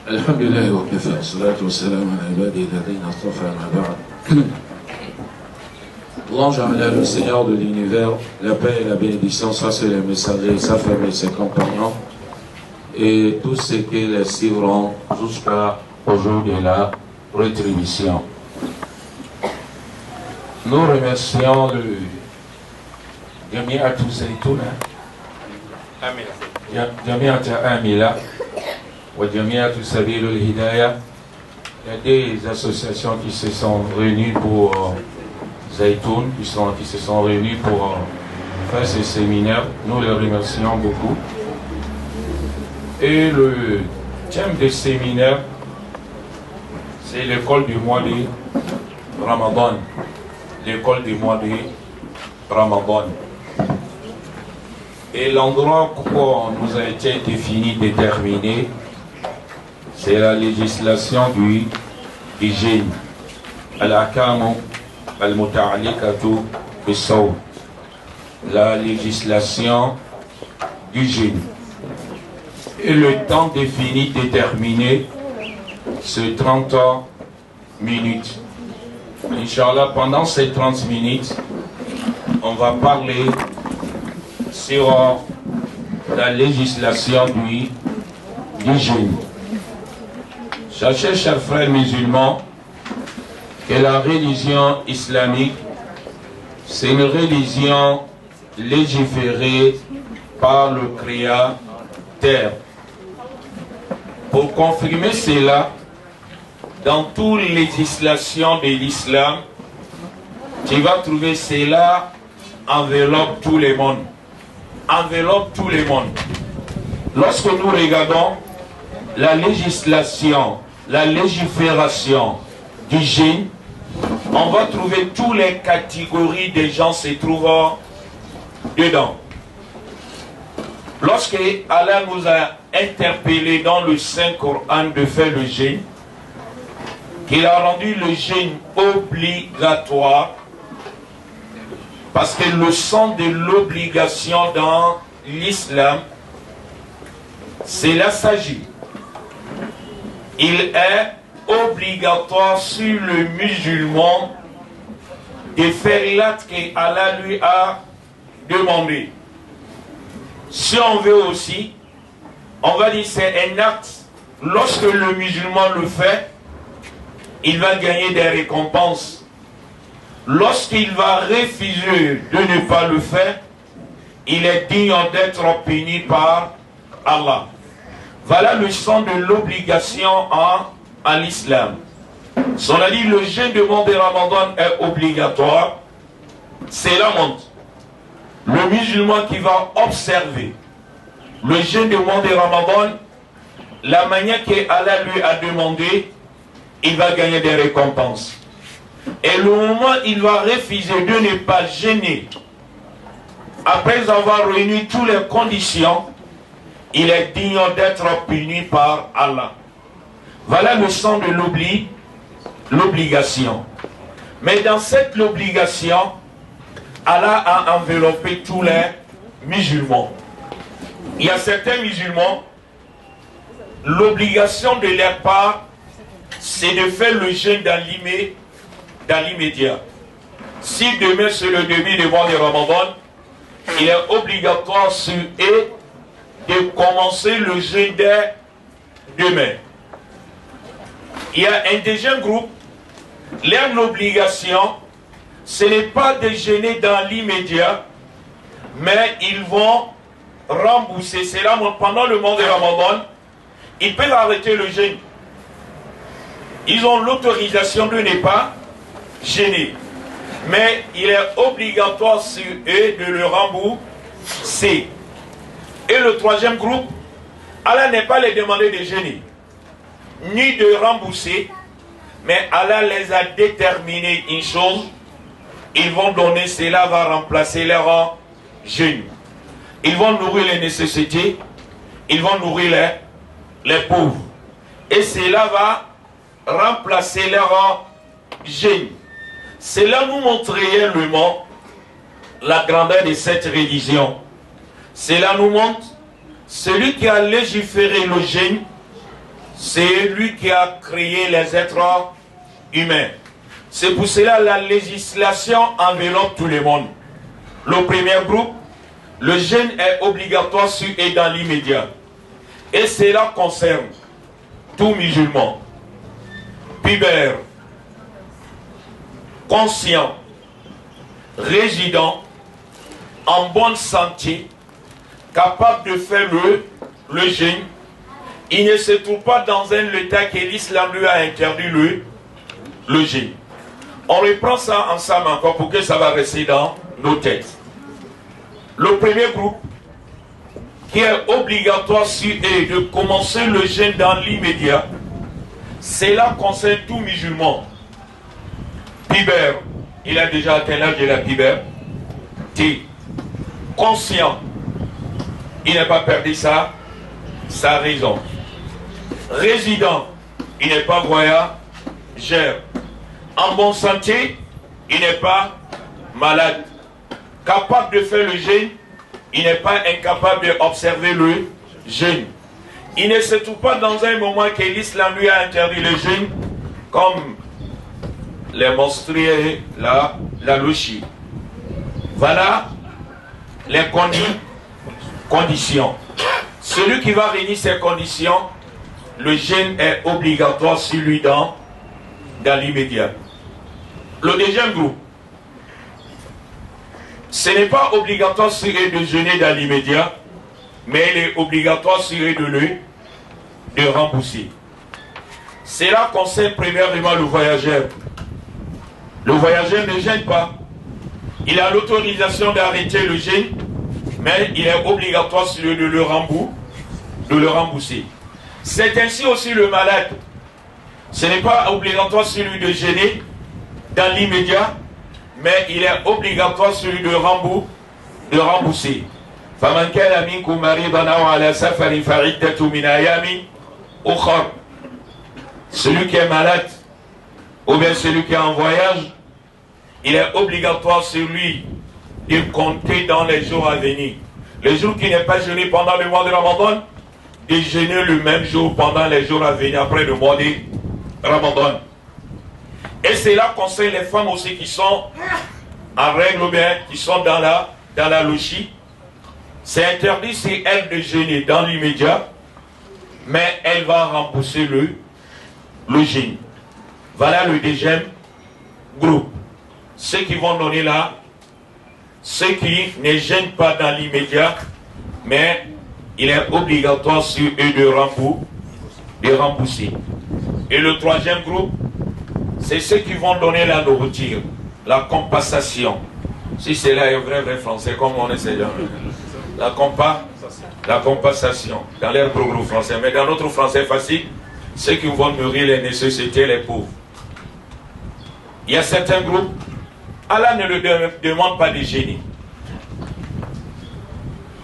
Alhamdulillah wa kafa, salatu wa salam ala ibadi alladhina istafa ma ba'd. Louange à Allah, le Seigneur de l'univers, la paix et la bénédiction, ça c'est les messagers, sa famille, ses compagnons, et tous ceux qui les suivront jusqu'au jour de la rétribution. Nous remercions le Jamiat Zaytouna, Jamiat Amila, ou Jamiat Sabil al-Hidayah. Il y a des associations qui se sont réunies pour Zaytoun, qui se sont réunis pour faire ce séminaire. Nous les remercions beaucoup. Et le thème des séminaires, c'est l'école du mois de Ramadan. L'école du mois de Ramadan. Et l'endroit où nous a été défini, déterminé, c'est la législation du jeûne. Al-Akamu al-Muta'alliqatu bis-Sawm. La législation du jeûne. Et le temps défini, déterminé, c'est 30 minutes. Inch'Allah, pendant ces 30 minutes, on va parler sur la législation du jeûne. Sachez, chers frères musulmans, que la religion islamique, c'est une religion légiférée par le Créateur. Pour confirmer cela, dans toute législation de l'islam, tu vas trouver cela enveloppe tout le monde. Enveloppe tout le monde. Lorsque nous regardons la législation, la légifération du jeûne, on va trouver toutes les catégories des gens se trouvent dedans. Lorsque Allah nous a interpellés dans le Saint-Coran de faire le jeûne, qu'il a rendu le jeûne obligatoire, parce que le sens de l'obligation dans l'islam, c'est la sagesse. Il est obligatoire sur le musulman de faire l'acte que Allah lui a demandé. Si on veut aussi, on va dire c'est un acte, lorsque le musulman le fait, il va gagner des récompenses. Lorsqu'il va refuser de ne pas le faire, il est digne d'être puni par Allah. Voilà le sens de l'obligation en l'islam. Si on a dit le jeûne de mois de Ramadan est obligatoire, c'est la montre. Le musulman qui va observer le jeûne de mois de Ramadan, la manière que Allah lui a demandé, il va gagner des récompenses. Et le moment où il va refuser de ne pas jeûner, après avoir réuni toutes les conditions, il est digne d'être puni par Allah. Voilà le sens de l'obligation. Mais dans cette obligation, Allah a enveloppé tous les musulmans. Il y a certains musulmans, l'obligation de leur part, c'est de faire le jeûne dans l'immédiat. Si demain c'est le début du mois de Ramadan, il est obligatoire sur eux de commencer le jeûne dès demain. Il y a un deuxième groupe, leur obligation, ce n'est pas de jeûner dans l'immédiat, mais ils vont rembourser cela pendant le mois de Ramadan. Ils peuvent arrêter le jeûne. Ils ont l'autorisation de ne pas jeûner. Mais il est obligatoire sur eux de le rembourser. Et le troisième groupe, Allah n'est pas les demander de jeûner, ni de rembourser, mais Allah les a déterminé une chose, ils vont donner, cela va remplacer leur jeûne. Ils vont nourrir les nécessités, ils vont nourrir les pauvres. Et cela va remplacer leur jeûne. Cela nous montre réellement la grandeur de cette religion. Cela nous montre Celui qui a légiféré le jeûne, c'est lui qui a créé les êtres humains. C'est pour cela que la législation enveloppe tout le monde. Le premier groupe, le jeûne est obligatoire sur et dans l'immédiat. Et cela concerne tout musulman, pubère, conscient, résident, en bonne santé, capable de faire le jeûne. Il ne se trouve pas dans un état que l'islam lui a interdit le jeûne. On reprend ça ensemble encore pour que ça va rester dans nos têtes. Le premier groupe qui est obligatoire sur eux de commencer le jeûne dans l'immédiat, cela concerne tout musulman. Pubère, il a déjà atteint l'âge de la pubère. T, conscient, il n'a pas perdu sa raison. Résident, il n'est pas voyageur. En bonne santé, il n'est pas malade. Capable de faire le jeûne, il n'est pas incapable d'observer le jeûne. Il ne se trouve pas dans un moment que l'islam lui a interdit le jeûne, comme les menstrués, la louchie. Voilà les conditions. Celui qui va réunir ces conditions, le jeûne est obligatoire sur lui dans l'immédiat. Le deuxième groupe, ce n'est pas obligatoire sur eux de jeûner dans l'immédiat, mais il est obligatoire sur eux de rembourser. Cela concerne premièrement le voyageur. Le voyageur ne jeûne pas. Il a l'autorisation d'arrêter le jeûne, mais il est obligatoire sur eux de le rembourser. C'est ainsi aussi le malade. Ce n'est pas obligatoire sur lui de jeûner dans l'immédiat, mais il est obligatoire sur lui de rembourser. Celui qui est malade, ou bien celui qui est en voyage, il est obligatoire sur lui de compter dans les jours à venir. Le jour qui n'est pas jeûné pendant le mois de Ramadan, de jeûner le même jour pendant les jours à venir après le mois de Ramadan. Et cela concerne les femmes aussi qui sont en règle ou bien qui sont dans la louchie. C'est interdit si elle de jeûner dans l'immédiat, mais elle va rembourser le jeûne. Voilà le deuxième groupe. Ceux qui vont donner là, ceux qui ne jeûnent pas dans l'immédiat, mais il est obligatoire sur eux de rembourser. Et le troisième groupe, c'est ceux qui vont donner la nourriture, la compensation. Si c'est là un vrai français, comme on essaie de... La compensation, dans l'air gros français. Mais dans notre français facile, ceux qui vont nourrir les nécessités, les pauvres. Il y a certains groupes, Allah ne le demande pas de jeûner.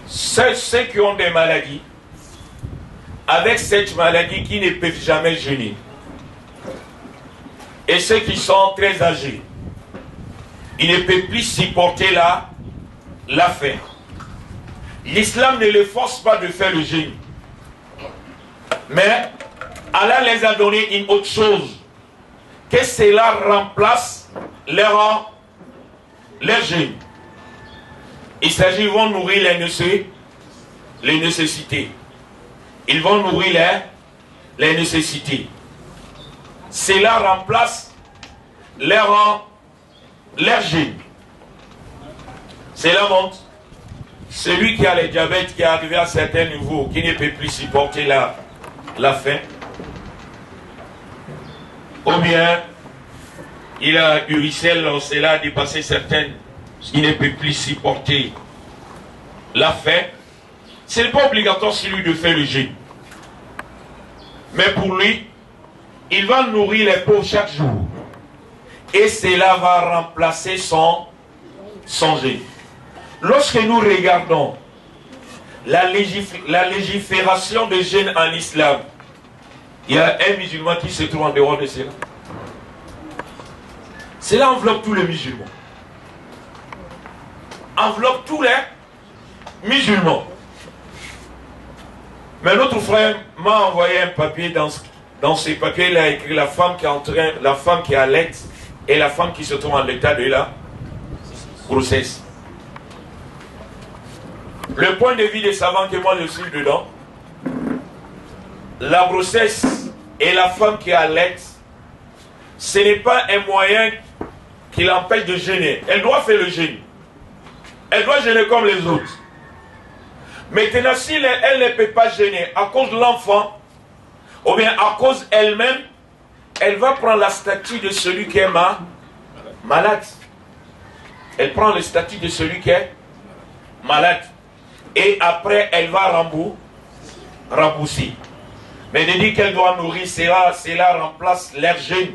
Ceux qui ont des maladies, avec cette maladie qui ne peuvent jamais jeûner, et ceux qui sont très âgés, ils ne peuvent plus supporter la faim. L'islam ne les force pas de faire le jeûne. Mais Allah les a donné une autre chose, que cela remplace leur jeûne. Il s'agit, ils vont nourrir les nécessités. Ils vont nourrir les nécessités. Cela remplace leur jeûne. Cela montre celui qui a le diabète, qui est arrivé à un certain niveau, qui ne peut plus supporter la faim, ou bien il a uricelle, cela a dépassé certaines, il ne peut plus supporter la faim, ce n'est pas obligatoire sur lui de faire le jeûne. Mais pour lui, il va nourrir les pauvres chaque jour. Et cela va remplacer son jeûne. Lorsque nous regardons la légifération de jeûne en islam, il y a un musulman qui se trouve en dehors de cela. Cela enveloppe tous les musulmans. Enveloppe tous les musulmans. Mais notre frère m'a envoyé un papier, dans ces papiers, il a écrit la femme qui allait et la femme qui se trouve en l'état de la grossesse. Le point de vue des savants que moi je suis dedans, la grossesse et la femme qui allait, ce n'est pas un moyen qui l'empêche de jeûner. Elle doit faire le jeûne. Elle doit jeûner comme les autres. Maintenant, si elle ne peut pas jeûner à cause de l'enfant, ou bien à cause elle-même, elle va prendre la statue de celui qui est malade. Elle prend le statut de celui qui est malade. Et après, elle va rembourser. Mais de dire qu'elle doit nourrir, cela remplace l'air jeûne.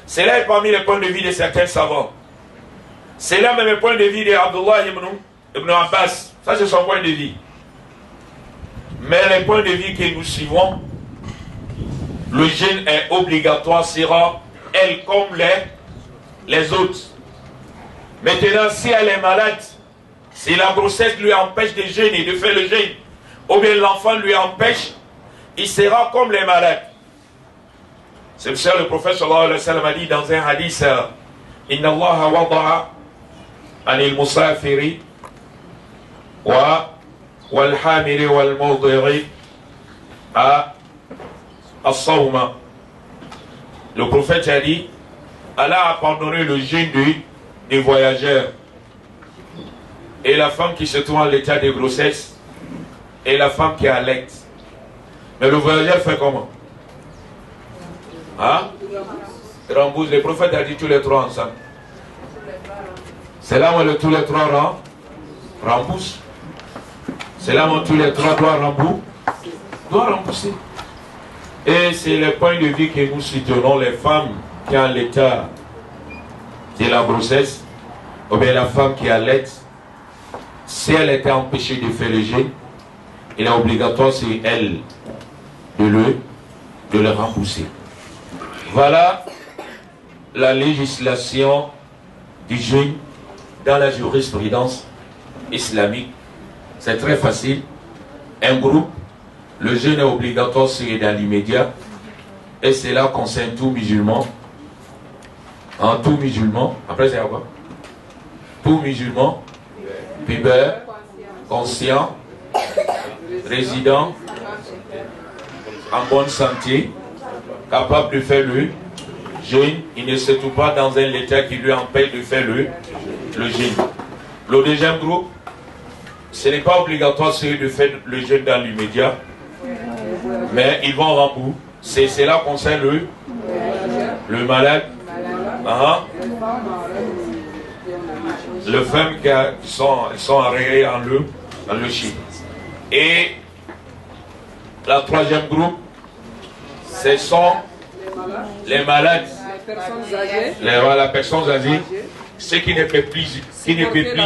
Cela est parmi les points de vue de certains savants. C'est là même le point de vue d'Abdullah ibn Abbas. Ça, c'est son point de vue. Mais les points de vue que nous suivons, le jeûne est obligatoire, sera elle comme les autres. Maintenant, si elle est malade, si la grossesse lui empêche de jeûner, de faire le jeûne, ou bien l'enfant lui empêche, il sera comme les malades. C'est pour ça que le prophète sallallahu alayhi wa sallam a dit dans un hadith, Inna Allah wada'a anil musafiri wal hamiri wal mawdiri as-sawma. Le prophète a dit, Allah a pardonné le jeûne des voyageurs et la femme qui se trouve en l'état de grossesse et la femme qui allait. Mais le voyageur fait comment? Hein? Rembourse. Le prophète a dit tous les trois ensemble. C'est là où tous les trois remboursent. C'est là où tous les trois doivent rembourser. Et c'est le point de vue que nous soutenons, les femmes qui ont l'état de la grossesse, ou bien la femme qui allait, si elle était empêchée de faire le jeûne, il est obligatoire sur elle de le rembourser. Voilà la législation du jeûne dans la jurisprudence islamique. C'est très facile. Un groupe, le jeûne est obligatoire dans l'immédiat. Et cela concerne tout musulman. En tout musulman, après c'est quoi? Tout musulman, pubère, conscient, résident, en bonne santé, capable de faire le jeûne, il ne se trouve pas dans un état qui lui empêche de faire le jeûne. Le deuxième groupe, ce n'est pas obligatoire de faire le jeûne dans l'immédiat, mais ils vont rembourser. Cela concerne le malade, le femmes qui sont arrêtées en le Chine. Et la troisième groupe, ce sont les malades, les personnes âgées, ceux qui ne peuvent plus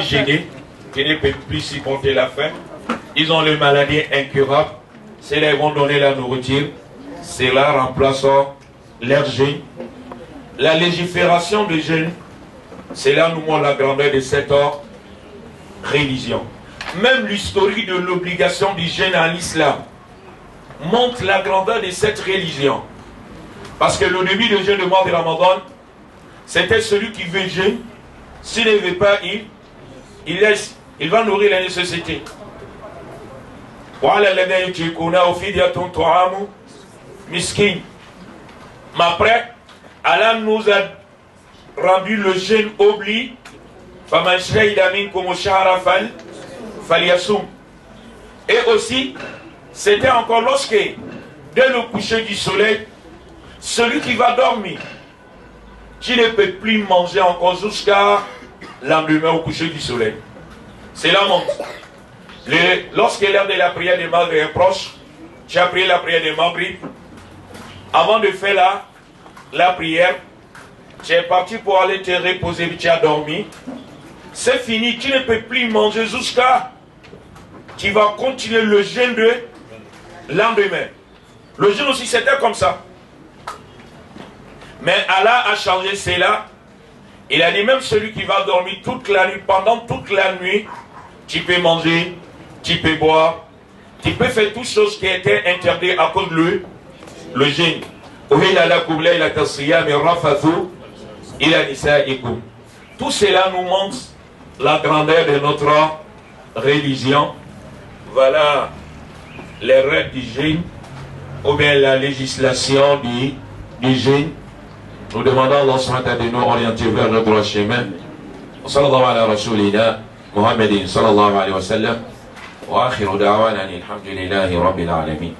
gêner, qui ne peuvent plus supporter la faim. Ils ont les maladies incurables. Ceux-là vont donner la nourriture. Cela remplace leur jeûne. La légifération de jeûne, cela nous montre la grandeur de cette religion. Même l'historique de l'obligation du jeûne en islam montre la grandeur de cette religion. Parce que le début du jeûne de mois de Ramadan, c'était celui qui veut jeûner. S'il ne veut pas, il laisse. Il va nourrir la nécessité. Mais après, Allah nous a rendu le jeûne obligatoire. Et aussi, c'était encore lorsque, dès le coucher du soleil, celui qui va dormir, qui ne peut plus manger encore jusqu'à lendemain au coucher du soleil. C'est la montre. Lorsque l'heure de la prière de Maghrib est proche, tu as prié la prière de Maghrib. Avant de faire la prière, tu es parti pour aller te reposer, tu as dormi. C'est fini, tu ne peux plus manger jusqu'à... Tu vas continuer le jeûne de lendemain. Le jeûne aussi, c'était comme ça. Mais Allah a changé cela. Il a dit même celui qui va dormir toute la nuit, pendant toute la nuit, tu peux manger, tu peux boire. Tu peux faire toutes choses qui étaient interdites à cause de le jeûne. Tout cela nous montre la grandeur de notre religion. Voilà les règles du jeûne ou bien la législation du jeûne. Nous demandons à Allah subhanahu wa ta'ala de nous orienter vers le droit chemin. Sallallahu ala rasulina Muhammadin sallallahu alayhi wa sallam. Wa akhiru da'wana alhamdulillahi rabbil alamin.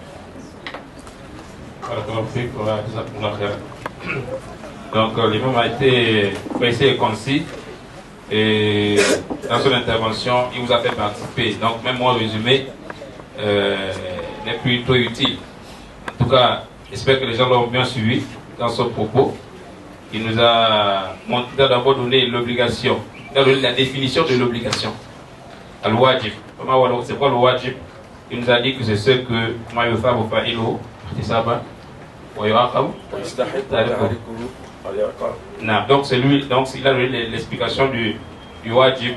Donc l'imam a été précis et concis et dans son intervention il vous a fait participer. Donc même moi résumé n'est plus trop utile. En tout cas, j'espère que les gens l'ont bien suivi dans son propos. Il nous a d'abord donné l'obligation, la définition de l'obligation. Al-wajib. C'est quoi le wajib? Il nous a dit que c'est ce que donc c'est lui, donc il a donné l'explication du wajib.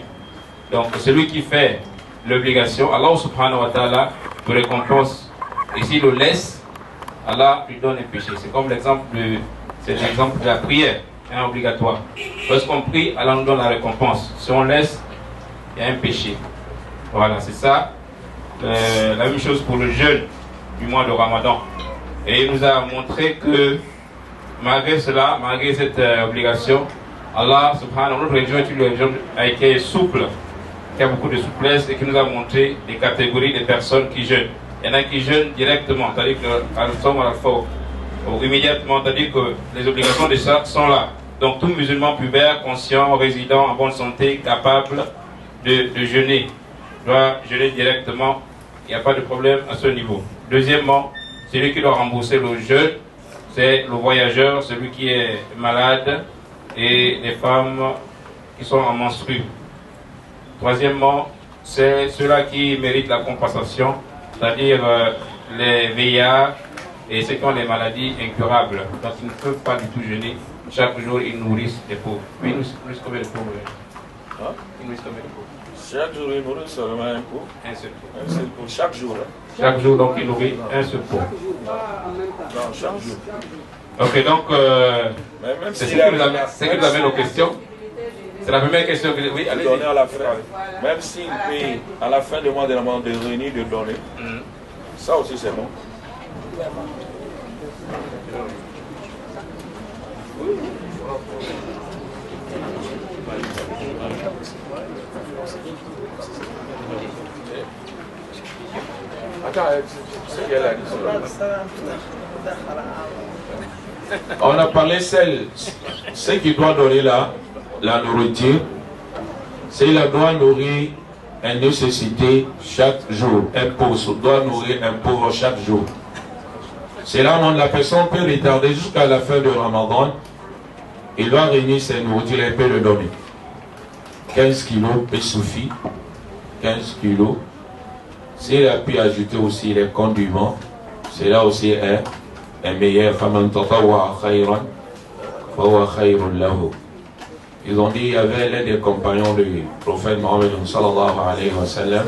Donc celui qui fait l'obligation, Allah subhanahu wa ta'ala le récompense. Et s'il le laisse, Allah lui donne un péché. C'est comme l'exemple de la prière, obligatoire. Lorsqu'on prie, Allah nous donne la récompense. Si on laisse, il y a un péché. Voilà, c'est ça. La même chose pour le jeûne du mois de Ramadan. Et il nous a montré que malgré cela, malgré cette obligation, Allah subhanahu wa ta'ala, notre religion a été souple, qui a beaucoup de souplesse et qui nous a montré des catégories de personnes qui jeûnent. Il y en a qui jeûnent directement, c'est-à-dire que immédiatement, c'est-à-dire que les obligations de ça sont là. Donc tout musulman pubère, conscient, résident, en bonne santé, capable de jeûner, doit jeûner directement. Il n'y a pas de problème à ce niveau. Deuxièmement, celui qui doit rembourser le jeûne, c'est le voyageur, celui qui est malade et les femmes qui sont en menstru. Troisièmement, c'est ceux-là qui méritent la compensation, c'est-à-dire les vieillards et ceux qui ont des maladies incurables. Donc ils ne peuvent pas du tout jeûner. Chaque jour, ils nourrissent les pauvres. Oui, ils nourrissent combien de pauvres? Hein? Ils nourrissent combien de pauvres? Chaque jour, ils nourrissent seulement un pauvre. Un seul pauvre. Un seul pauvre. Chaque jour. Hein? Chaque jour, donc, ils nourrissent un seul pauvre. Non, chaque jour. Ok, donc, c'est ce qui nous amène aux questions. C'est la première question que oui, allez-y. Donner à la fin. Même s'il paye à la fin du mois de Ramadan de réunir, de donner, ça aussi c'est bon. On a parlé ce qui doit donner la nourriture, c'est qu'il doit nourrir une nécessité chaque jour. Un pauvre doit nourrir un pauvre chaque jour. C'est là où la personne peut retarder jusqu'à la fin de Ramadan. Il doit réunir ses nourritures et peut le donner. 15 kilos peut suffire. 15 kilos. S'il a pu ajouter aussi les condiments, c'est là aussi un meilleur. Ils ont dit il y avait l'un des compagnons du prophète Mohammed sallallahu alayhi wa sallam,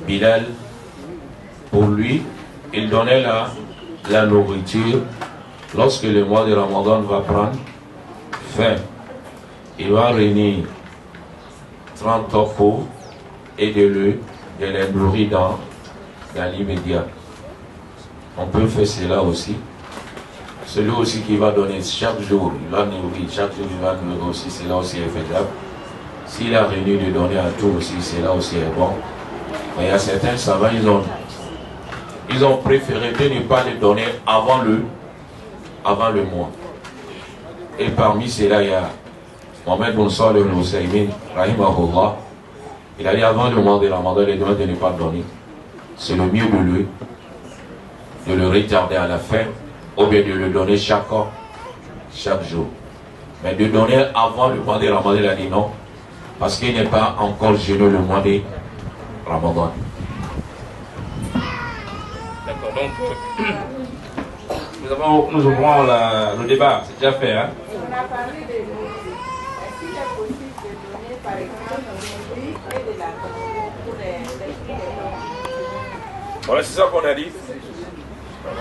Bilal, pour lui, il donnait la nourriture lorsque le mois de Ramadan va prendre fin. Il va réunir 30 pauvres et de les nourrir dans l'immédiat. On peut faire cela aussi. Celui aussi qui va donner chaque jour, il va nourrir, chaque jour il va nourrir aussi, c'est là aussi est faisable. S'il a réuni de donner à tout aussi, c'est là aussi est bon. Mais il y a certains savants, ils ont préféré de ne pas les donner avant le mois. Et parmi ceux-là, il y a Mohamed bin Salih al-Husaymin, rahimahullah. Il a dit avant le mois de Ramadan, il doit de ne pas donner. C'est le mieux de le retarder à la fin, ou bien de le donner chaque jour. Mais de donner avant le mois de Ramadan, il a dit non, parce qu'il n'est pas encore jeûné le mois de Ramadan. D'accord, donc nous ouvrons le débat, c'est déjà fait. Hein? On a parlé de donner. Est-ce qu'il est possible de donner, par exemple, de l'huile et de la pour les filles et Voilà, c'est ça qu'on a dit.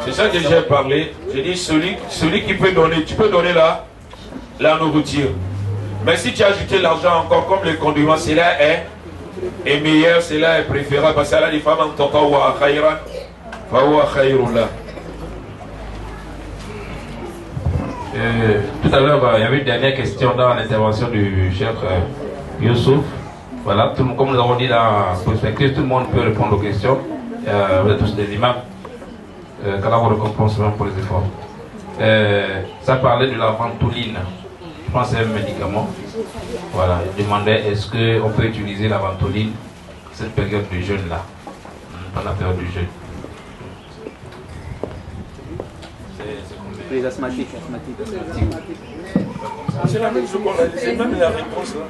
C'est ça que j'ai parlé. J'ai dit celui qui peut donner, tu peux donner la nourriture. Mais si tu as ajouté l'argent encore, comme le conduit, cela est meilleur, cela est préférable. Parce que là, les femmes ont entendu wa khayran, fa huwa khayrun la. Tout à l'heure, il y avait une dernière question dans l'intervention du chef Youssouf. Voilà, comme nous avons dit dans la perspective, tout le monde peut répondre aux questions. Vous êtes tous des imams. Qu'Allah vous récompense pour les efforts. Ça parlait de la ventoline. Je pense que c'est un médicament. Voilà, il demandait est-ce qu'on peut utiliser la ventoline cette période de jeûne là, pendant la période du jeûne. Les asthmatiques. C'est la même chose qu'on a dit, c'est même la réponse là.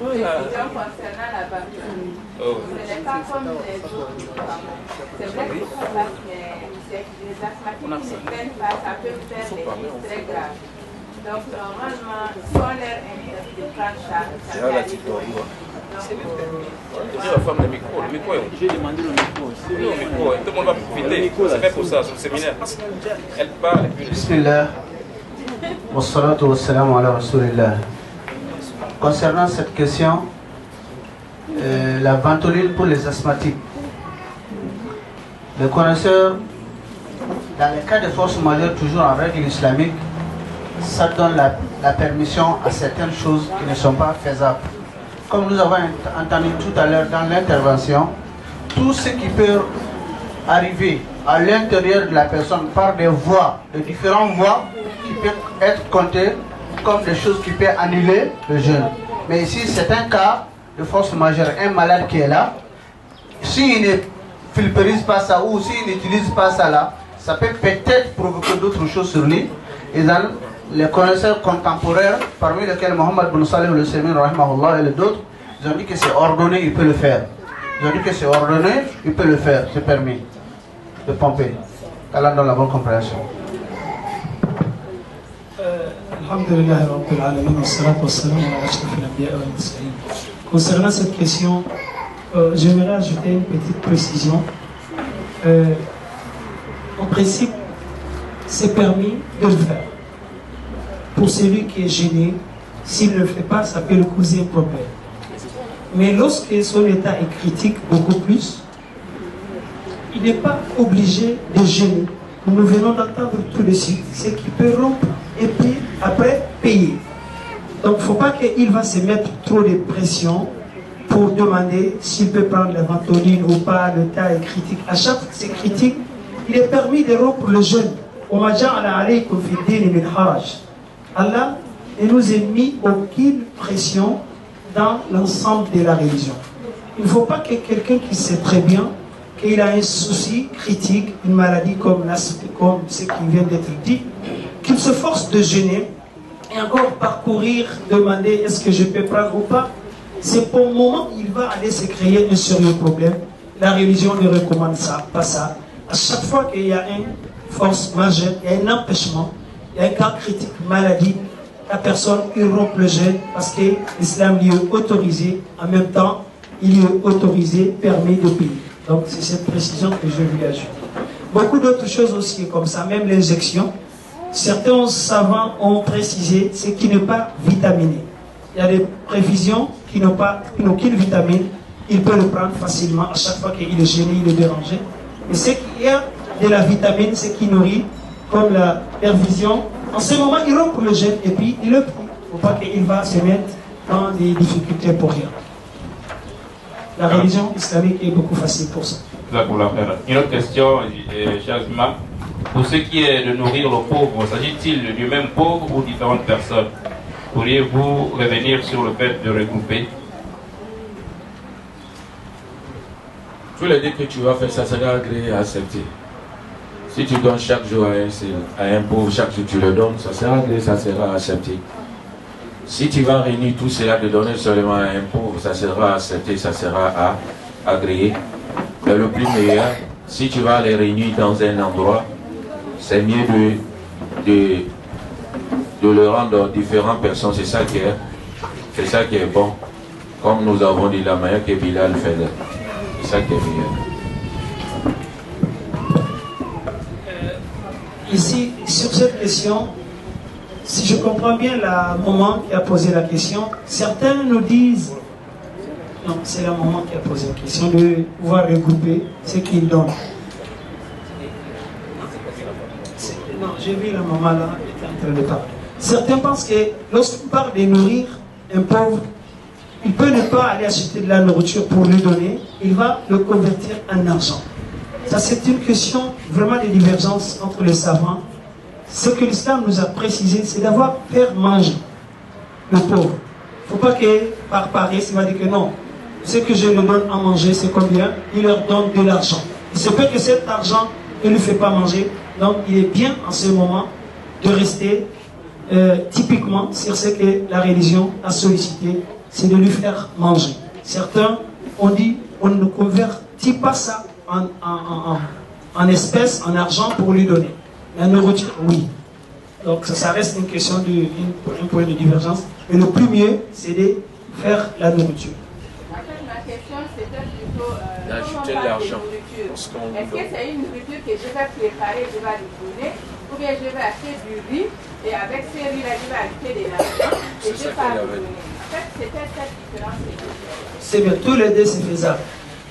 Concernant la ventoline, ce n'est pas comme les autres. C'est vrai que ça passe, mais les asthmatiques qui ne prennent pas, ça peut faire des choses très graves. Donc normalement, si on leur interdit de prendre ça, ça peut aller loin. La femme, le micro. J'ai demandé le micro. Tout le monde va profiter. C'est fait pour ça, sur le séminaire. Elle parle. Bismillah. Wassalatu wassalamu ala rasulillah. Concernant cette question, la ventoline pour les asthmatiques. Les connaisseurs, dans les cas de force majeure, toujours en règle islamique, ça donne la permission à certaines choses qui ne sont pas faisables. Comme nous avons entendu tout à l'heure dans l'intervention, tout ce qui peut arriver à l'intérieur de la personne par des voies, de différentes voies, qui peuvent être comptées comme des choses qui peuvent annuler le jeûne. Mais ici, c'est un cas de force majeure, un malade qui est là. S'il ne filtrise pas ça ou s'il n'utilise pas ça là, ça peut peut-être provoquer d'autres choses sur lui. Et dans les connaisseurs contemporains, parmi lesquels Mohamed bin Salih al-Usaymin rahimahullah et d'autres, ils ont dit que c'est ordonné, il peut le faire. Ils ont dit que c'est ordonné, il peut le faire, c'est permis de pomper. Allah donne la bonne compréhension. Concernant cette question, j'aimerais ajouter une petite précision. En principe, c'est permis de le faire. Pour celui qui est gêné, s'il ne le fait pas, ça peut lui causer un problème. Mais lorsque son état est critique, beaucoup plus, il n'est pas obligé de gêner. Nous venons d'entendre tout de suite, c'est qu'il peut rompre et puis après payer. Donc il ne faut pas qu'il va se mettre trop de pression pour demander s'il peut prendre la ventoline ou pas, le cas est critique. À chaque fois que c'est critique, il est permis de rompre le jeûne. Allah ne nous a mis aucune pression dans l'ensemble de la religion. Il ne faut pas que quelqu'un qui sait très bien qu'il a un souci critique, une maladie comme ce qui vient d'être dit, qu'il se force de jeûner et encore parcourir, demander est-ce que je peux prendre ou pas. C'est pour le moment où il va aller se créer un sérieux problème. La religion ne recommande ça, pas ça. À chaque fois qu'il y a une force majeure, il y a un empêchement, il y a un cas critique, maladie, la personne il rompt le jeûne parce que l'islam lui est autorisé, en même temps il lui est autorisé, permis de payer. Donc c'est cette précision que je lui ajoute. Beaucoup d'autres choses aussi comme ça, même l'injection. Certains savants ont précisé ce qui n'est pas vitaminé. Il y a des prévisions qui n'ont aucune vitamine, il peut le prendre facilement à chaque fois qu'il est gêné, il est dérangé. Et ce qui a de la vitamine, ce qui nourrit, comme la perfusion, en ce moment il rompt le jeûne et puis il le prend. Il ne faut pas qu'il va se mettre dans des difficultés pour rien. La religion islamique est beaucoup facile pour ça. Une autre question, cher imam. Pour ce qui est de nourrir le pauvre, s'agit-il du même pauvre ou différentes personnes? Pourriez-vous revenir sur le fait de regrouper? Tous les deux que tu vas faire, ça sera agréé à accepter. Si tu donnes chaque jour à un pauvre, chaque jour tu le donnes, ça sera agréé, ça sera accepté. Si tu vas réunir tout cela de donner seulement à un pauvre, ça sera accepté, ça sera agréé. Mais le plus meilleur, si tu vas les réunir dans un endroit, c'est mieux de le rendre différentes personnes. C'est ça qui est bon. Comme nous avons dit la manière que Bilal fait. C'est ça qui est meilleur. ici, sur cette question, si je comprends bien la maman qui a posé la question, certains nous disent, non, c'est la maman qui a posé la question, de pouvoir regrouper ce qu'ils donnent. Non, j'ai vu la maman là, elle était en train de parler. Certains pensent que lorsqu'on parle de nourrir un pauvre, il peut ne pas aller acheter de la nourriture pour lui donner, il va le convertir en argent. Ça, c'est une question vraiment de divergence entre les savants. Ce que l'islam nous a précisé, c'est d'avoir faire manger le pauvre. Il ne faut pas que par paresse, il va dire que non, ce que je leur donne à manger, c'est combien? Il leur donne de l'argent. Il se peut que cet argent ne lui fait pas manger, donc il est bien en ce moment de rester typiquement sur ce que la religion a sollicité, c'est de lui faire manger. Certains ont dit, on ne convertit pas ça en espèces, en argent pour lui donner. La nourriture, oui. Donc ça reste une question un point de divergence. Et le plus mieux, c'est de faire la nourriture. En fait, ma question, c'était plutôt d'ajouter de l'argent. Est-ce que c'est une nourriture que je vais préparer, je vais lui donner, ou bien je vais acheter du riz, et avec ce riz-là, je vais ajouter de l'argent, et je vais pas lui donner. En fait, c'était cette différence. C'est bien, tous les deux, c'est faisable.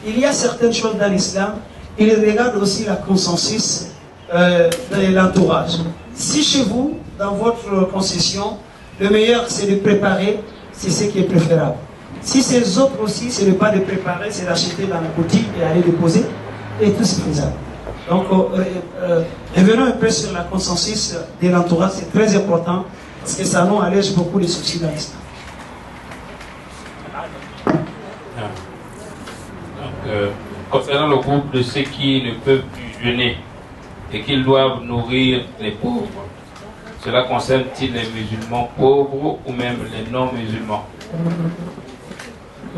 Il y a certaines choses dans l'islam, il regarde aussi la consensus de l'entourage. Si chez vous, dans votre concession, le meilleur c'est de préparer, c'est ce qui est préférable. Si ces autres aussi, c'est ne pas de préparer, c'est d'acheter dans la boutique et aller déposer, et tout c'est faisable. Donc, revenons un peu sur la consensus de l'entourage, c'est très important, parce que ça nous allège beaucoup les soucis dans l'islam. Concernant le groupe de ceux qui ne peuvent plus jeûner et qu'ils doivent nourrir les pauvres, cela concerne-t-il les musulmans pauvres ou même les non-musulmans?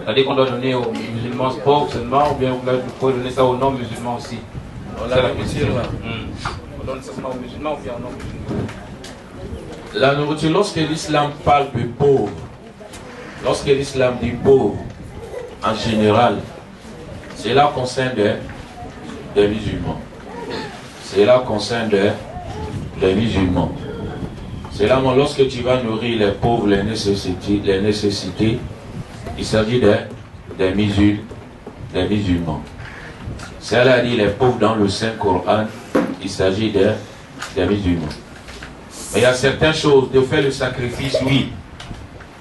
C'est-à-dire qu'on doit donner aux musulmans pauvres seulement, ou bien vous pouvez donner ça aux non-musulmans aussi? C'est la question. On donne ça seulement aux musulmans ou bien aux non-musulmans? La nourriture, lorsque l'islam parle de pauvres, lorsque l'islam dit pauvres, en général, cela concerne des musulmans. Cela concerne des musulmans. Cela, lorsque tu vas nourrir les pauvres, les nécessités, il s'agit des musulmans. Cela dit les pauvres dans le Saint-Coran, il s'agit des musulmans. Mais il y a certaines choses, de faire le sacrifice, oui.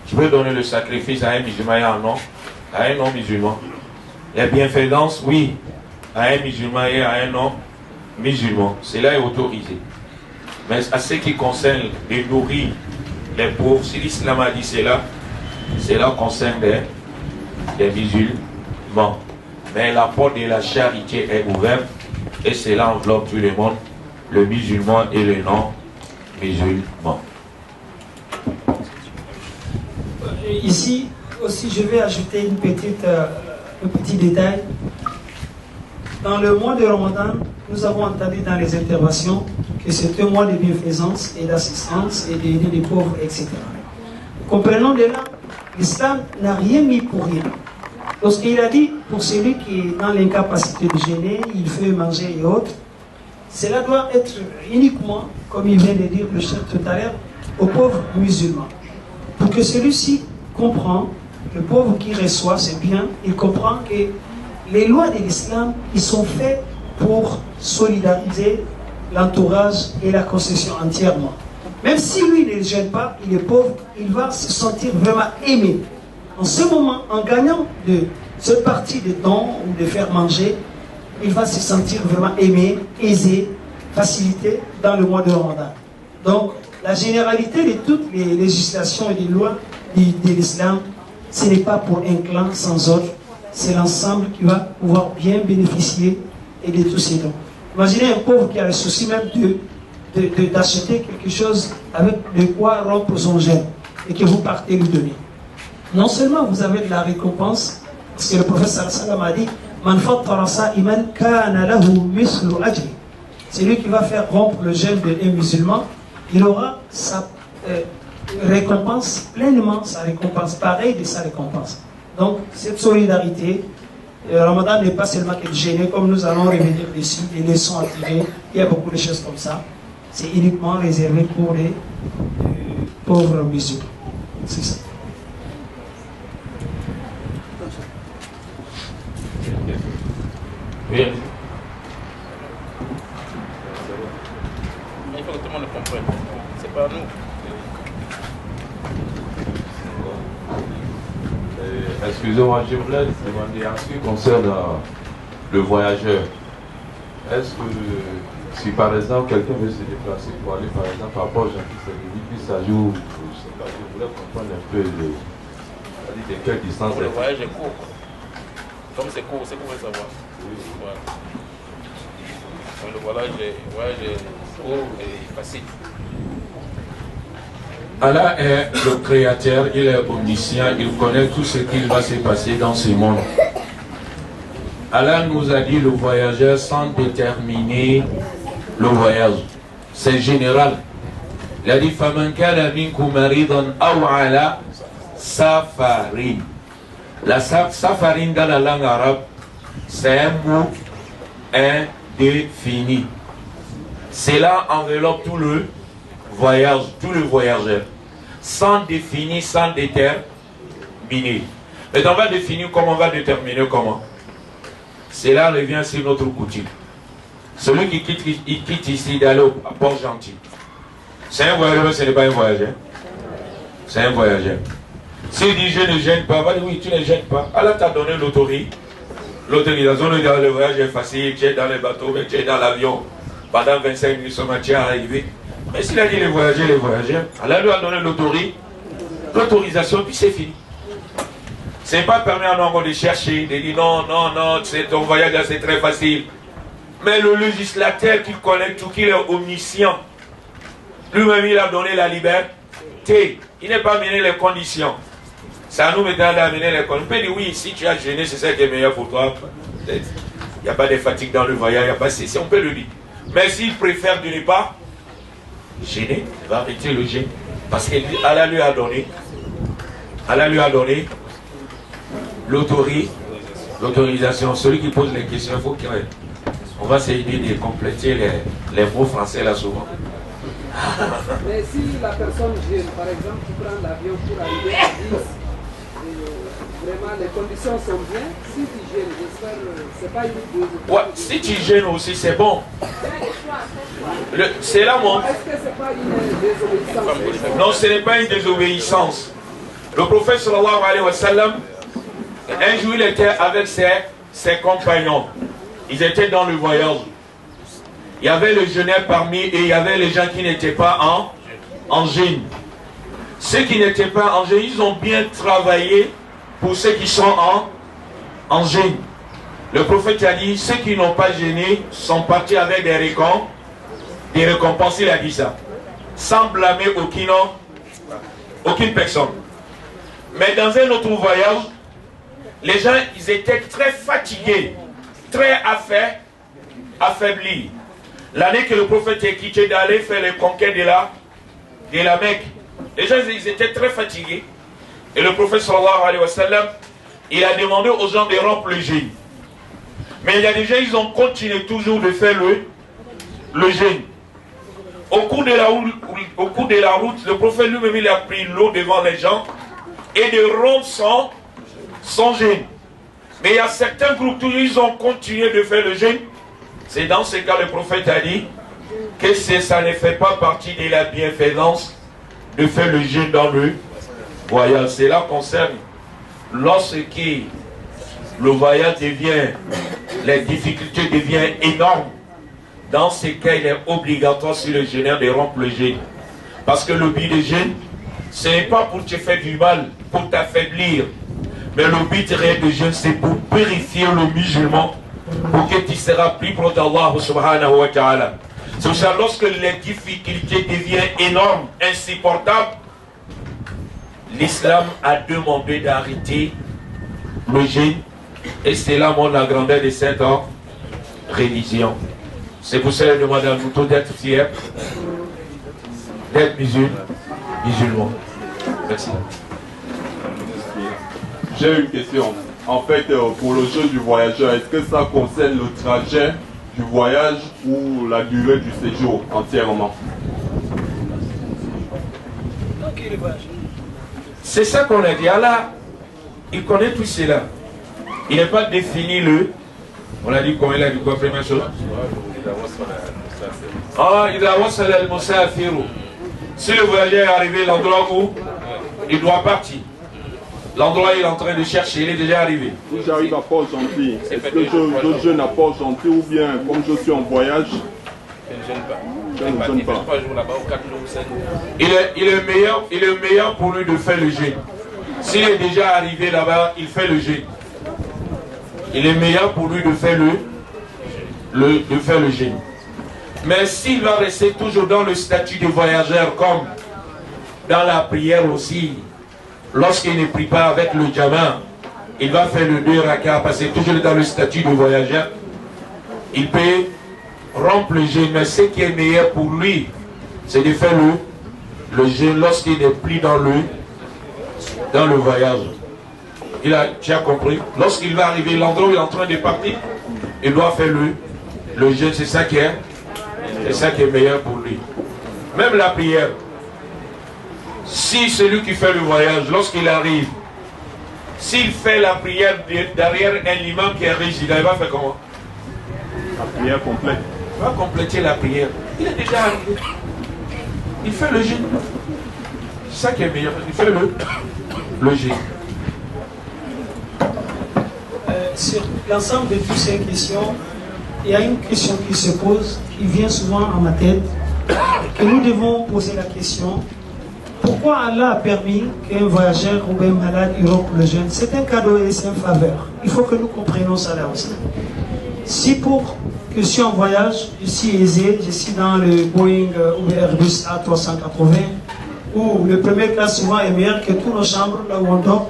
Tu peux donner le sacrifice à un musulman et à un non-musulman. Les bienfaisances, oui, à un musulman et à un non-musulman. Cela est autorisé. Mais à ce qui concerne de nourrir les pauvres, si l'islam a dit cela concerne des musulmans. Mais la porte de la charité est ouverte et cela enveloppe tout le monde, le musulman et le non-musulman. Ici aussi, je vais ajouter un petit détail. Dans le mois de Ramadan, nous avons entendu dans les interventions que c'est un mois de bienfaisance et d'assistance et d'aider les pauvres, etc. Comprenons de là, l'islam n'a rien mis pour rien. Lorsqu'il a dit, pour celui qui est dans l'incapacité de jeûner, il fait manger et autres, cela doit être uniquement, comme il vient de dire le chef tout à l'heure, aux pauvres musulmans. Pour que celui-ci comprend, le pauvre qui reçoit, c'est bien, il comprend que les lois de l'islam, ils sont faits pour solidariser l'entourage et la concession entièrement. Même si lui ne gêne pas, il est pauvre, il va se sentir vraiment aimé. En ce moment, en gagnant de cette partie de dons ou de faire manger, il va se sentir vraiment aimé, aisé, facilité dans le mois de Ramadan. Donc, la généralité de toutes les législations et les lois de l'islam, ce n'est pas pour un clan sans autre, c'est l'ensemble qui va pouvoir bien bénéficier et de tous ces dons. Imaginez un pauvre qui a le souci même d'acheter quelque chose avec de quoi rompre son jeûne et que vous partez lui donner. Non seulement vous avez de la récompense, parce que le prophète sallallahu alayhi wa sallam a dit Man fattara sa'iman kana lahu mislu ajri. C'est lui qui va faire rompre le jeûne d'un musulman, il aura sa récompense pleinement, sa récompense pareille de sa récompense. Donc cette solidarité, Ramadan n'est pas seulement que de gêner, comme nous allons revenir dessus, des leçons à tirer, il y a beaucoup de choses comme ça. c'est uniquement réservé pour les pauvres musulmans. C'est ça. Oui. Il faut que tout le monde le comprenne. C'est pas nous. Excusez-moi, je voulais demander en ce qui concerne le voyageur. Est-ce que si par exemple quelqu'un veut se déplacer pour aller par exemple à Port-Gentil, puis ça joue, je voulais comprendre un peu de quelle distance. Le voyage est court. Comme c'est court, c'est qu'on veut savoir. Voilà. Donc, le voyage est court et facile. Allah est le créateur, il est omniscient, il connaît tout ce qui va se passer dans ce monde. Allah nous a dit le voyageur sans déterminer le voyage. C'est général. Il a dit فَمَنْ كَانَ مِنْكُمْ مَرِيضًا أَوْ عَلَى سَفَرٍ. La safarin dans la langue arabe, c'est un mot indéfini. Cela enveloppe tout le voyage, tout le voyageur. Sans définir, sans déterminer. Mais on va définir comment, on va déterminer comment. Cela revient sur notre coutume. Celui qui quitte ici d'aller à Port-Gentil, c'est un voyageur, ce n'est pas un voyageur. C'est un voyageur. S'il dit je ne gêne pas, va dire oui, tu ne gênes pas. Allah t'a donné l'autorisation de dire le voyage est facile, tu es dans le bateau, tu es dans l'avion. Pendant 25 minutes, tu es arrivé. Mais s'il a dit les voyageurs, Allah lui a donné l'autorisation, puis c'est fini. Ce n'est pas permis à nous de chercher, de dire non, ton voyage c'est très facile. Mais le législateur qui connaît tout, qui est omniscient, lui-même il a donné la liberté. Il n'est pas amené les conditions. C'est à nous maintenant d'amener les conditions. On peut dire oui, si tu as gêné, c'est ça qui est meilleur pour toi. Il n'y a pas de fatigue dans le voyage, il n'y a pas de ceci, on peut le dire. Mais s'il préfère de ne pas gêner, il va arrêter le gêne. Parce qu'Allah lui a donné l'autorisation. Celui qui pose les questions, il faut qu'il reste. On va essayer de compléter les mots français là souvent. Mais si la personne gêne, par exemple, tu prends l'avion pour arriver à 10, vraiment les conditions sont bien, si tu gênes, j'espère c'est pas une... Ouais, si tu gênes aussi, c'est bon. C'est là mon... Est-ce que c'est pas une désobéissance? Non, ce n'est pas une désobéissance. Le prophète sallallahu alayhi wa sallam, un jour il était avec ses compagnons. Ils étaient dans le voyage. Il y avait le jeûneur parmi et il y avait les gens qui n'étaient pas en jeûne. Ceux qui n'étaient pas en jeûne, ils ont bien travaillé pour ceux qui sont en jeûne. Le prophète a dit, ceux qui n'ont pas jeûné sont partis avec des récompenses. Il a dit ça. Sans blâmer aucune personne. Mais dans un autre voyage, les gens, ils étaient très fatigués, très affaiblis. L'année que le prophète est quitté d'aller faire les conquêtes de la Mecque, les gens ils étaient très fatigués. Et le prophète sallallahu alayhi wa sallam, il a demandé aux gens de rompre le jeûne. Mais il y a des gens, ils ont continué toujours de faire le jeûne. Au cours de la route, le prophète lui-même il a pris l'eau devant les gens et de rompre son jeûne. Mais il y a certains groupes, toujours ils ont continué de faire le jeûne. C'est dans ce cas le prophète a dit que ça ne fait pas partie de la bienfaisance de faire le jeûne dans le voyage. Cela concerne lorsque le voyage devient, les difficultés deviennent énormes. Dans ce cas, il est obligatoire sur le jeûneur de rompre le jeûne. Parce que le but du jeûne, ce n'est pas pour te faire du mal, pour t'affaiblir. Mais le but réel du jeûne, c'est pour purifier le musulman, pour que tu seras plus proche d'Allah subhanahu wa ta'ala. C'est pour ça lorsque les difficultés deviennent énormes, insupportables, l'islam a demandé d'arrêter le jeûne. Et c'est là la grandeur de cette religion. C'est pour ça que je demande à nous tous d'être fiers, d'être musulmans. Merci. J'ai une question. En fait, pour le jeu du voyageur, est-ce que ça concerne le trajet du voyage ou la durée du séjour entièrement? C'est ça qu'on a dit. Allah, il connaît tout cela. Il n'est pas défini on a dit comment il a dit quoi, première chose? Si le voyageur est arrivé à l'endroit où il doit partir, l'endroit il est en train de chercher, il est déjà arrivé. Si j'arrive à Port-Gentil, est-ce que je jeûne à Port-Gentil ou bien comme je suis en voyage, je ne jeûne pas? Il est meilleur pour lui de faire le jeûne. S'il est déjà arrivé là-bas, il fait le jeûne. Il est meilleur pour lui de faire le jeûne. Mais s'il va rester toujours dans le statut de voyageur, comme dans la prière aussi, lorsqu'il ne prie pas avec le jama, il va faire le 2 rakas, parce que toujours dans le statut de voyageur, il peut rompre le jeûne. Mais ce qui est meilleur pour lui, c'est de faire le jeûne lorsqu'il n'est plus dans le voyage. Tu as compris? Lorsqu'il va arriver à l'endroit où il est en train de partir, il doit faire le jeûne. C'est ça qui est meilleur pour lui. Même la prière. Si celui qui fait le voyage, lorsqu'il arrive, s'il fait la prière derrière un imam qui est résident, il va faire comment? La prière complète. Il va compléter la prière. Il est déjà arrivé. Il fait le jeûne. C'est ça qui est meilleur. Il fait le jeûne. Sur l'ensemble de toutes ces questions, il y a une question qui se pose, qui vient souvent à ma tête, que nous devons poser la question: pourquoi Allah a permis qu'un voyageur ou un malade rompe le jeûne? C'est un cadeau et c'est une faveur. Il faut que nous comprenions ça là aussi. Si pour que je suis en voyage, je suis aisé, je suis dans le Boeing ou le Airbus A380, où le premier classe souvent est meilleur que toutes nos chambres là où on dort,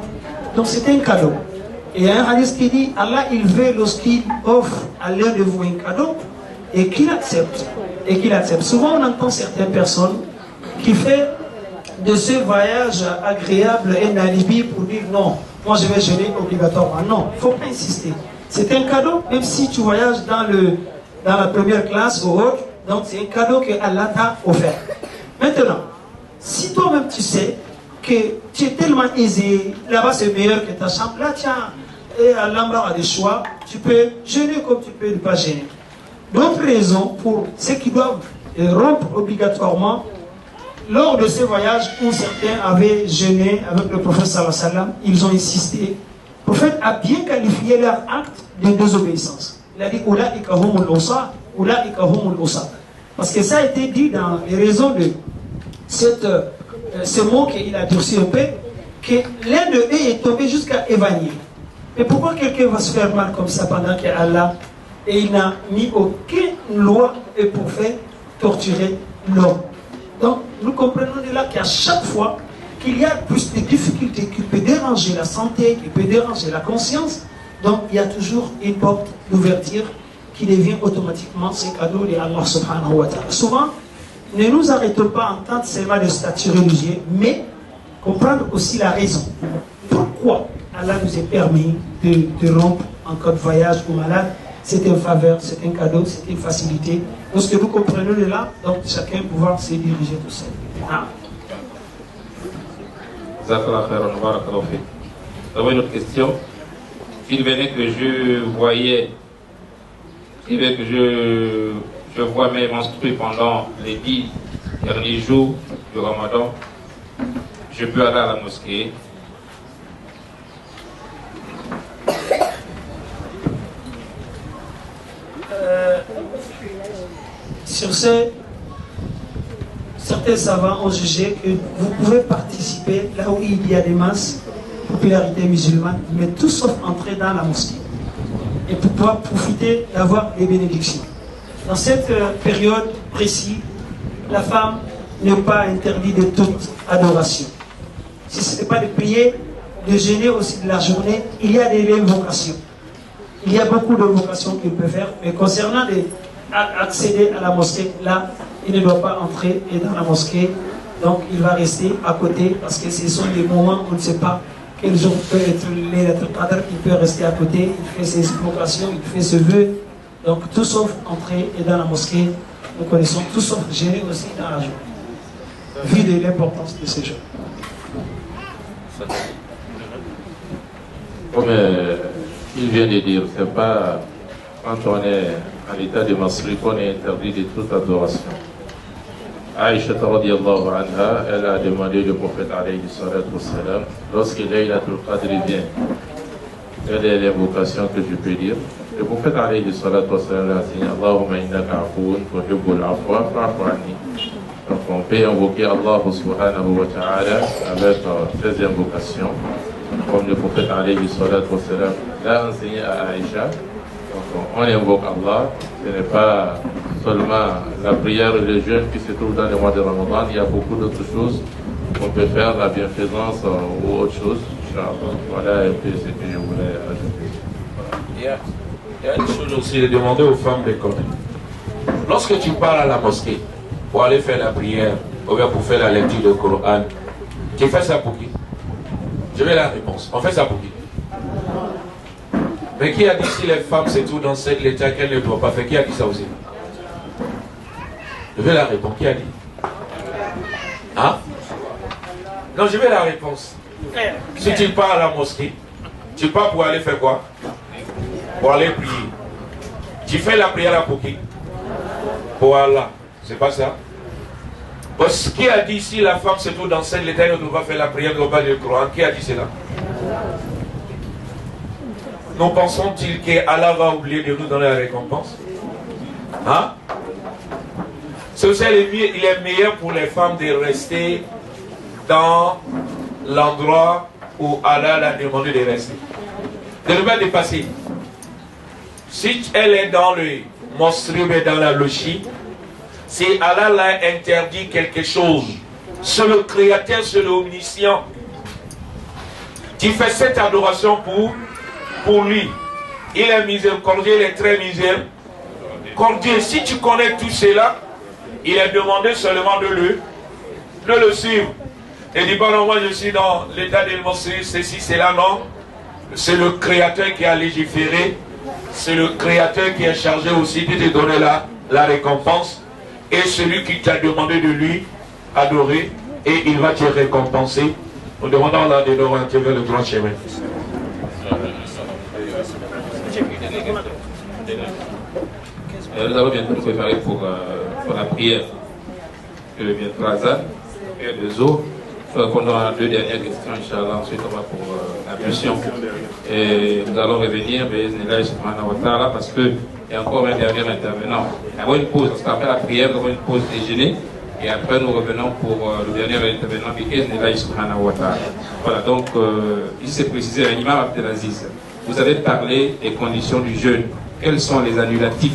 donc c'est un cadeau. Et il y a un hadith qui dit: Allah il veut lorsqu'il offre à l'un de vous un cadeau et qu'il accepte. Souvent on entend certaines personnes qui font de ce voyage agréable un alibi pour dire: non, moi je vais jeûner obligatoirement. Non, il ne faut pas insister. C'est un cadeau, même si tu voyages dans la première classe ou autre, donc c'est un cadeau que Allah t'a offert. Maintenant, si toi-même tu sais que tu es tellement aisé, là-bas c'est meilleur que ta chambre, là tiens, et Allah a des choix, tu peux jeûner comme tu peux ne pas jeûner. D'autres raisons pour ceux qui doivent rompre obligatoirement, lors de ces voyages où certains avaient jeûné avec le prophète sallallahu alayhi wa sallam, ils ont insisté. Le prophète a bien qualifié leur acte de désobéissance. Il a dit: Oulaïka humul usa, Oulaïka humul usa. Parce que ça a été dit dans les raisons de ce mot qu'il a durci un peu, que l'un de eux est tombé jusqu'à évanouir. Mais pourquoi quelqu'un va se faire mal comme ça pendant qu'il y a Allah et il n'a mis aucune loi pour faire torturer l'homme? Donc nous comprenons de là qu'à chaque fois qu'il y a plus de difficultés qui peut déranger la santé, qui peut déranger la conscience, donc il y a toujours une porte d'ouverture qui devient automatiquement ce cadeau de Allah subhanahu wa ta'ala. Souvent, ne nous arrêtons pas à entendre seulement le statut religieux, mais comprendre aussi la raison. Pourquoi Allah nous a permis de rompre en cas de voyage ou malade? C'est une faveur, c'est un cadeau, c'est une facilité. Lorsque nous comprenons de là, donc chacun pouvoir se diriger tout seul. Ah. J'avais une autre question. S'il venait que je vois mes menstrues pendant les 10 derniers jours du Ramadan, je peux aller à la mosquée. Sur ce, certains savants ont jugé que vous pouvez participer là où il y a des masses, popularité musulmane, mais tout sauf entrer dans la mosquée et pour pouvoir profiter d'avoir les bénédictions. Dans cette période précise, la femme n'est pas interdite de toute adoration. Si ce n'est pas de prier, de jeûner aussi de la journée, il y a des vocations. Il y a beaucoup de vocations qu'il peut faire, mais concernant accéder à la mosquée, là, il ne doit pas entrer dans la mosquée, donc il va rester à côté, parce que ce sont des moments où on ne sait pas quel jour peut être Laylatul Qadr, il peut rester à côté, il fait ses invocations, il fait ses vœux, Donc tout sauf entrer et dans la mosquée, nous connaissons tout sauf gêner aussi dans la journée. Vu de l'importance de ces jours. Comme il vient de dire, c'est pas quand on est en état de menstruer qu'on est interdit de toute adoration. Aïcha radiyallahu anha, elle a demandé au prophète alayhi salatu wassalam, lorsque Laylatul Qadr vient, quelle est l'invocation que je peux dire? Le prophète alayhi salatu wassalam a dit Allahumma innaka afoun tuhibbul afwa fa'fu anni. Donc on peut invoquer Allah subhanahu wa ta'ala avec ces invocations, comme le prophète alayhi salatu wassalam l'a enseigné à Aïcha. Donc on invoque Allah, ce n'est pas seulement la prière et le jeûne qui se trouvent dans le mois de Ramadan, il y a beaucoup d'autres choses qu'on peut faire, la bienfaisance ou autre chose. Voilà un peu ce que je voulais ajouter. Il y a une chose aussi de demander aux femmes de connaître. Lorsque tu pars à la mosquée pour aller faire la prière ou bien pour faire la lecture du Coran, tu fais ça pour qui? Je vais la réponse. On fait ça pour qui? Mais qui a dit si les femmes se trouvent dans cet état qu'elles ne doivent pas faire? Qui a dit ça aussi? Je vais la réponse. Qui a dit? Hein? Non, je vais la réponse. Si tu pars à la mosquée, tu pars pour aller faire quoi? Pour aller prier. Tu fais la prière pour qui? Pour Allah. C'est pas ça? Parce qui a dit si la femme se trouve dans cet état, elle ne doit pas faire la prière, ne doit pas le Coran? Qui a dit cela? Nous pensons-ils qu'Allah va oublier de nous donner la récompense? Hein? C'est aussi il est meilleur pour les femmes de rester dans l'endroit où Allah l'a demandé de rester. De ne pas dépasser. Si elle est dans le monstrueux et dans la logie, si Allah l'a interdit quelque chose, c'est le Créateur, c'est l'Omniscient. Tu fais cette adoration pour lui. Il est miséricordieux, il est très miséricordieux. Si tu connais tout cela, il est demandé seulement de le suivre. Et dit, bon, non, moi je suis dans l'état de monstrueux, ceci, cela, non. C'est le Créateur qui a légiféré. C'est le Créateur qui est chargé aussi de te donner la récompense. Et celui qui t'a demandé de lui adorer, et il va te récompenser. Nous demandons là de nous orienter vers le grand chemin. Nous allons bientôt nous préparer pour la prière que vient de Razan, la prière de Zo. On aura deux dernières questions, Inch'Allah. Ensuite, on va pour la mission. Et nous allons revenir, parce qu'il y a encore un dernier intervenant. Il y aura une pause, parce qu'après la prière, nous aurons une pause déjeuner. Et après, nous revenons pour le dernier intervenant, Voilà, donc, il s'est précisé à l'imam Abdelaziz. Vous avez parlé des conditions du jeûne. Quels sont les annulatifs?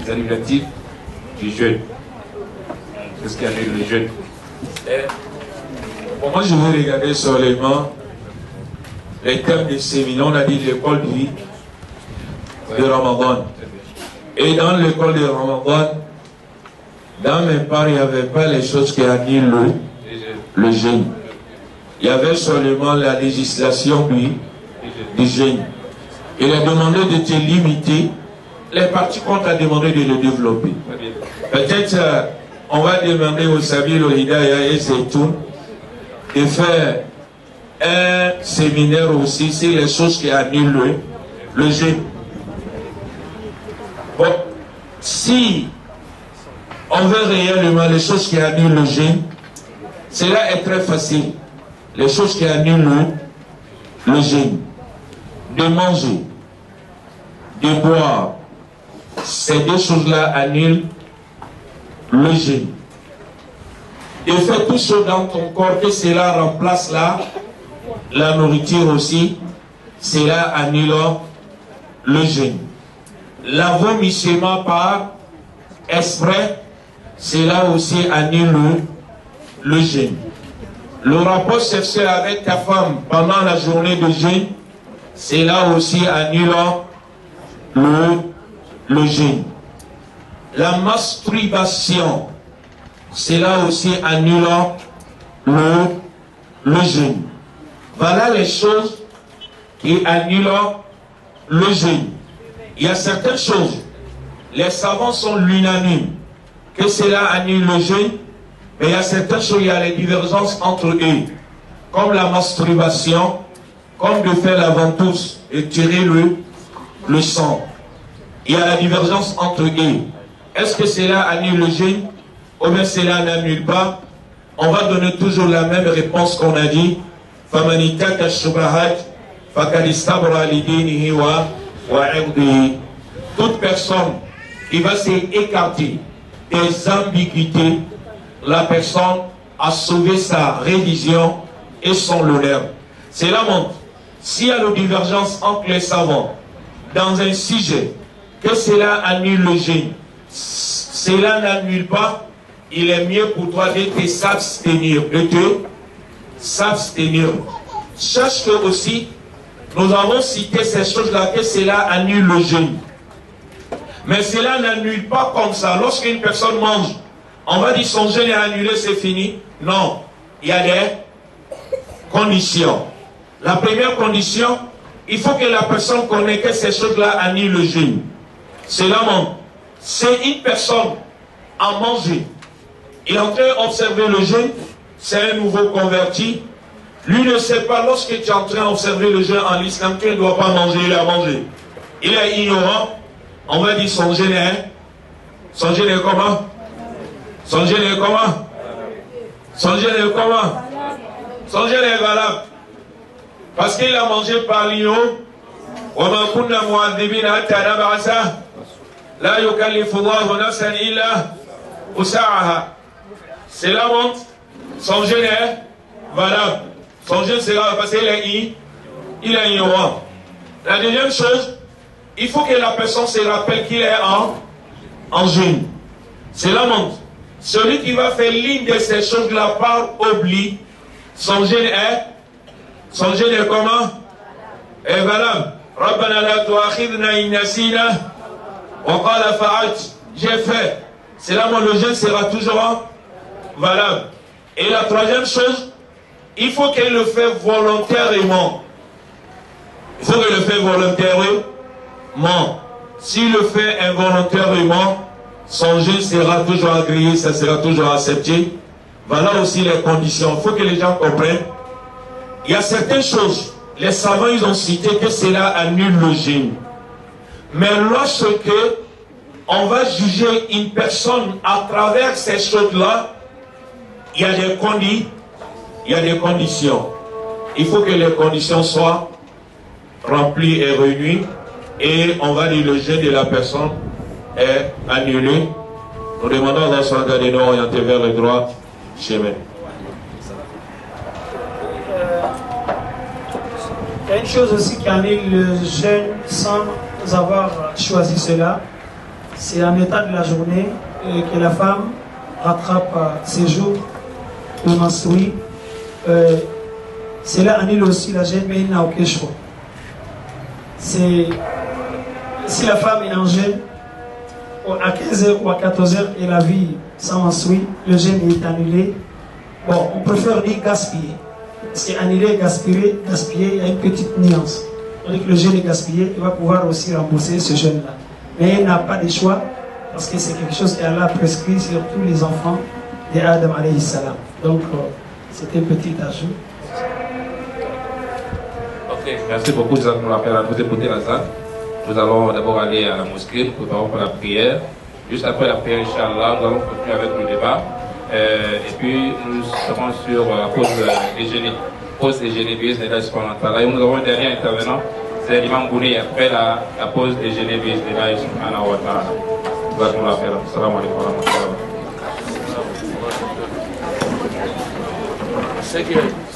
Les annulatifs du jeûne. Qu'est-ce qui annule le jeûne? Bon, moi, je vais regarder seulement les thèmes de séminaire. On a dit l'école de Ramadan. Et dans l'école de Ramadan, dans mes parts, il n'y avait pas les choses qui annulent le jeûne. Il y avait seulement la législation du jeûne. Il a demandé de te limiter. Les parties qu'on t'a demandé de le développer. Peut-être on va demander au Sabil, au Hidaya et Zaytoun de faire un séminaire aussi sur les choses qui annulent le jeûne. Bon, si on veut réellement les choses qui annulent le jeûne, cela est très facile. Les choses qui annulent le jeûne. De manger, de boire, ces deux choses-là annulent le jeûne. De faire tout ce dans ton corps, que cela remplace la nourriture aussi, cela annule le jeûne. La vomissement par exprès, cela aussi annule le jeûne. Le rapport sexuel avec ta femme pendant la journée de jeûne, cela aussi annule le jeûne. La masturbation, cela aussi annule le jeûne. Voilà les choses qui annulent le jeûne. Il y a certaines choses les savants sont l'unanime que cela annule le jeûne, mais il y a certaines choses, il y a les divergences entre eux, comme la masturbation, comme de faire la ventouse et tirer le sang. Il y a la divergence entre eux. Est-ce que cela annule le jeûne ou bien cela n'annule pas? On va donner toujours la même réponse qu'on a dit. Toute personne qui va s'écarter des ambiguïtés, la personne a sauvé sa religion et son honneur. C'est la montre. S'il y a une divergence entre les savants dans un sujet, que cela annule le jeûne, cela n'annule pas, il est mieux pour toi de te s'abstenir, Sache que aussi, nous avons cité ces choses-là, que cela annule le jeûne. Mais cela n'annule pas comme ça. Lorsqu'une personne mange, on va dire son jeûne est annulé, c'est fini. Non, il y a des conditions. La première condition, il faut que la personne connaisse que ces choses-là annulent le jeûne. Cela montre. C'est une personne à manger. Il est en train d'observer le jeûne, c'est un nouveau converti. Lui ne sait pas, lorsque tu es en train d'observer le jeûne en islam, tu ne dois pas manger, il a mangé. Il est ignorant, on va dire son jeûne est comment? Son jeûne est comment? Son jeûne est comment? Son jeûne est valable. Parce qu'il a mangé par l'ignorant. La yukallifullahu nafsan illa wus'aha. C'est la honte. Son jeûne est valable. Son jeûne sera parce qu'il est ignorant. La deuxième chose, il faut que la personne se rappelle qu'il est en jeûne. C'est la honte. Celui qui va faire l'une de ces choses-là par oubli, son jeûne est comment? Est valable. Rabbana la tu'akhidna in nasina wa qala fa'alt. J'ai fait. C'est là où le jeûne sera toujours valable. Et la troisième chose, il faut qu'il le fasse volontairement. Il faut qu'il le fasse volontairement. S'il le fait involontairement, son jeûne sera toujours agréé, ça sera toujours accepté. Voilà aussi les conditions. Il faut que les gens comprennent. Il y a certaines choses, les savants ils ont cité que cela annule le jeûne. Mais lorsque on va juger une personne à travers ces choses-là, il y a des conditions. Il faut que les conditions soient remplies et réunies. Et on va dire le jeûne de la personne est annulé. Nous demandons à Allah de nous orienter vers le droit chemin. Il y a une chose aussi qui annule le jeûne sans avoir choisi cela. C'est en état de la journée que la femme rattrape ses jours de menstruer. Cela annule aussi la jeûne, mais il n'a aucun choix. Si la femme est en jeûne, à 15h ou à 14h, et la vie sans menstruer, le jeûne est annulé. Bon, on préfère dire gaspiller. C'est annuler, gaspiller, il y a une petite nuance. Tandis que le jeûne est gaspillé, il va pouvoir aussi rembourser ce jeûne-là. Mais il n'a pas de choix, parce que c'est quelque chose qu'Allah a prescrit sur tous les enfants d'Adam alayhi salam. Donc, c'était un petit ajout. Ok, merci beaucoup. Nous allons rappeler à vous écouter la salle. Nous allons d'abord aller à la mosquée, nous préparons pour la prière. Juste après la prière, Inch'Allah, nous allons continuer avec le débat. Et puis, nous serons sur la pause déjeuner. Pause déjeuner, et nous avons un dernier intervenant, c'est l'imam Bouni. Après la pause déjeuner, subhanahu wa ta'ala. Nous allons la faire. Salam alaikum wa rahmatullahi wa barakatuh.